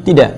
Tidak.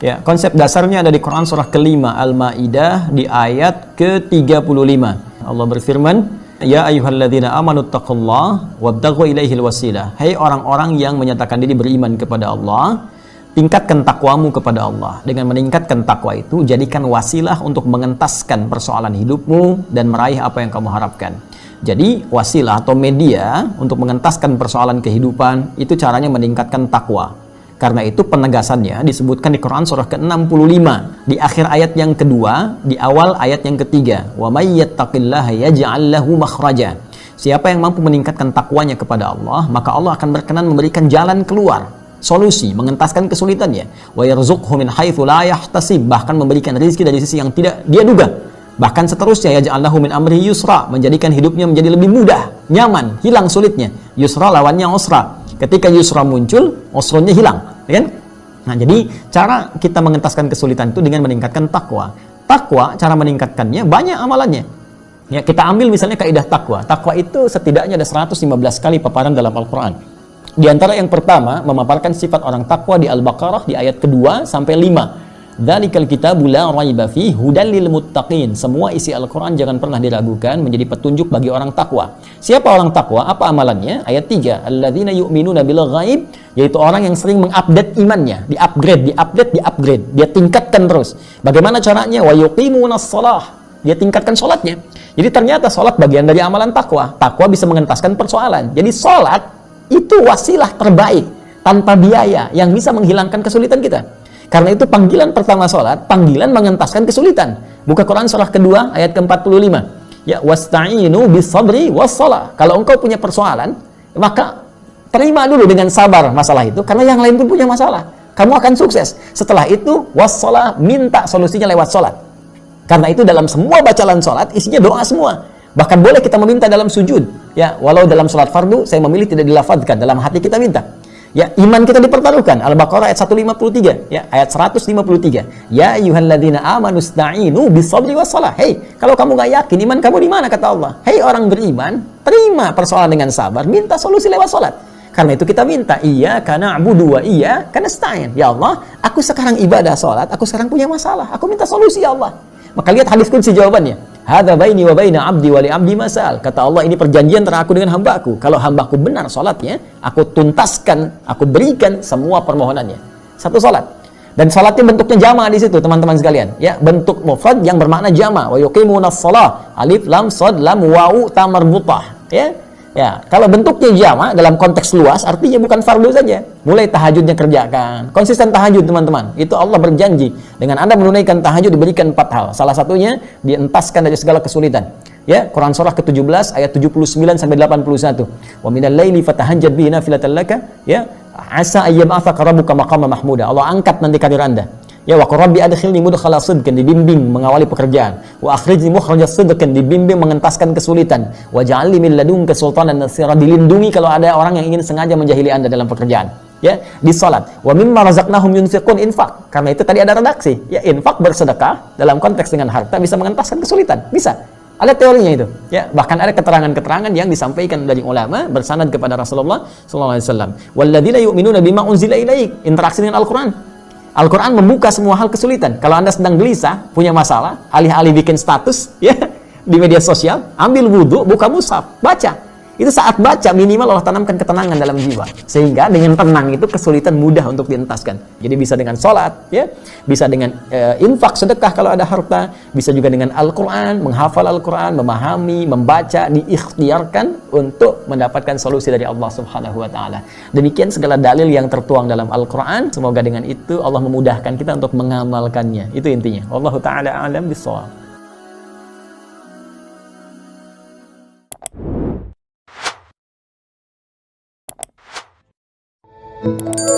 Ya, konsep dasarnya ada di Quran surah kelima Al-Maidah di ayat ke-35. Allah berfirman, "Ya ayyuhalladzina amanu taqullaha wabtaghu ilaihil wasilah." Hai orang-orang yang menyatakan diri beriman kepada Allah, tingkatkan takwamu kepada Allah. Dengan meningkatkan takwa itu, jadikan wasilah untuk mengentaskan persoalan hidupmu dan meraih apa yang kamu harapkan. Jadi, wasilah atau media untuk mengentaskan persoalan kehidupan, itu caranya meningkatkan takwa. Karena itu penegasannya disebutkan di Quran surah ke-65, di akhir ayat yang kedua, di awal ayat yang ketiga. "Wa may yattaqillaha yaj'al lahu makhraja." Siapa yang mampu meningkatkan takwanya kepada Allah, maka Allah akan berkenan memberikan jalan keluar, solusi, mengentaskan kesulitannya. "Wa yarzuqhu min haitsu la yahtasib." Bahkan memberikan rezeki dari sisi yang tidak dia duga. Bahkan seterusnya, "Yaj'al lahu min amrihi yusra." Menjadikan hidupnya menjadi lebih mudah, nyaman, hilang sulitnya. Yusra lawannya usra. Ketika yusra muncul, usranya hilang, ya kan? Nah, jadi cara kita mengentaskan kesulitan itu dengan meningkatkan takwa. Takwa, cara meningkatkannya banyak amalannya. Ya, kita ambil misalnya kaidah takwa. Takwa itu setidaknya ada 115 kali paparan dalam Al-Qur'an. Di antara yang pertama, memaparkan sifat orang takwa di Al-Baqarah di ayat kedua sampai 5. Dzalikal kitabu la raiba fihi hudal lil muttaqin. Semua isi Al-Qur'an jangan pernah diragukan, menjadi petunjuk bagi orang takwa. Siapa orang takwa? Apa amalannya? Ayat 3. Alladzina yu'minuna bil ghaib, yaitu orang yang sering mengupdate imannya, diupgrade, dia tingkatkan terus. Bagaimana caranya? Wa yuqimunas shalah. Dia tingkatkan salatnya. Jadi ternyata salat bagian dari amalan takwa. Takwa bisa mengentaskan persoalan. Jadi salat itu wasilah terbaik tanpa biaya yang bisa menghilangkan kesulitan kita. Karena itu panggilan pertama sholat, panggilan mengentaskan kesulitan. Buka Quran surah kedua ayat ke-45. Ya, wasta'inu bis-sabri was-shalah. Kalau engkau punya persoalan, maka terima dulu dengan sabar masalah itu, karena yang lain pun punya masalah. Kamu akan sukses. Setelah itu, was-shalah, minta solusinya lewat sholat. Karena itu dalam semua bacaan sholat, isinya doa semua. Bahkan boleh kita meminta dalam sujud. Ya, walau dalam sholat fardu, saya memilih tidak dilafadzkan, dalam hati kita minta. Ya, iman kita dipertaruhkan. Al-Baqarah ayat 153, ya, ayat 153. Ya ayyuhalladzina amanu ista'inu bis-sabri was-shalah. Hei, kalau kamu nggak yakin iman kamu di mana, kata Allah. Hei orang beriman, terima persoalan dengan sabar, minta solusi lewat salat. Karena itu kita minta, iyyaka na'budu wa iyyaka nasta'in. Ya Allah, aku sekarang ibadah salat, aku sekarang punya masalah. Aku minta solusi ya Allah. Maka lihat hadis qudsi jawabannya. Hadza baini wa baina 'abdi wa li 'abdi masal. Kata Allah, ini perjanjian antara aku dengan hambaku. Kalau hambaku benar salatnya, aku tuntaskan, aku berikan semua permohonannya. Satu salat. Dan salatnya bentuknya jama' di situ, teman-teman sekalian. Ya, bentuk mufrad yang bermakna jama'. Wa yuqimunas shalah. Alif lam shad lam wawu ta marbutah. Ya. Ya, kalau bentuknya jama' dalam konteks luas artinya bukan fardu saja. Mulai tahajudnya kerjakan. Konsisten tahajud, teman-teman. Itu Allah berjanji, dengan Anda menunaikan tahajud diberikan 4 hal. Salah satunya dientaskan dari segala kesulitan. Ya, Quran surah ke-17 ayat 79 sampai 81. Wa minal laili fatahajjad bihi nafilatan laka, ya, asa ayyab'atsaka rabbuka maqaman mahmuda. Allah angkat nanti karir Anda. Ya, wa rabbi adkhilni mudkhala sidqin, dibimbing mengawali pekerjaan. Wa akhrijni mukhrajas sidqin, dibimbing mengentaskan kesulitan. Wa ja'alni min ladunka sultanan nasira, dilindungi kalau ada orang yang ingin sengaja menjahili Anda dalam pekerjaan. Ya, di salat. Wa mimma razaqnahum yunfiqun, infak. Karena itu tadi ada redaksi. Ya, infak, bersedekah dalam konteks dengan harta bisa mengentaskan kesulitan. Bisa. Ada teorinya itu. Ya, bahkan ada keterangan-keterangan yang disampaikan dari ulama bersanad kepada Rasulullah sallallahu alaihi wasallam. Walladzina yu'minuna bima unzila ilaik, interaksi dengan Al-Qur'an. Al-Quran membuka semua hal kesulitan. Kalau Anda sedang gelisah, punya masalah, alih-alih bikin status ya di media sosial, ambil wudhu, buka mushaf, baca. Itu saat baca minimal Allah tanamkan ketenangan dalam jiwa. Sehingga dengan tenang itu kesulitan mudah untuk dientaskan. Jadi bisa dengan sholat, ya, bisa dengan infak, sedekah kalau ada harta, bisa juga dengan Al-Quran, menghafal Al-Quran, memahami, membaca, diikhtiarkan untuk mendapatkan solusi dari Allah Subhanahu wa Ta'ala. Demikian segala dalil yang tertuang dalam Al-Quran. Semoga dengan itu Allah memudahkan kita untuk mengamalkannya. Itu intinya. Wallahu ta'ala a'lam bishawab. Thank you.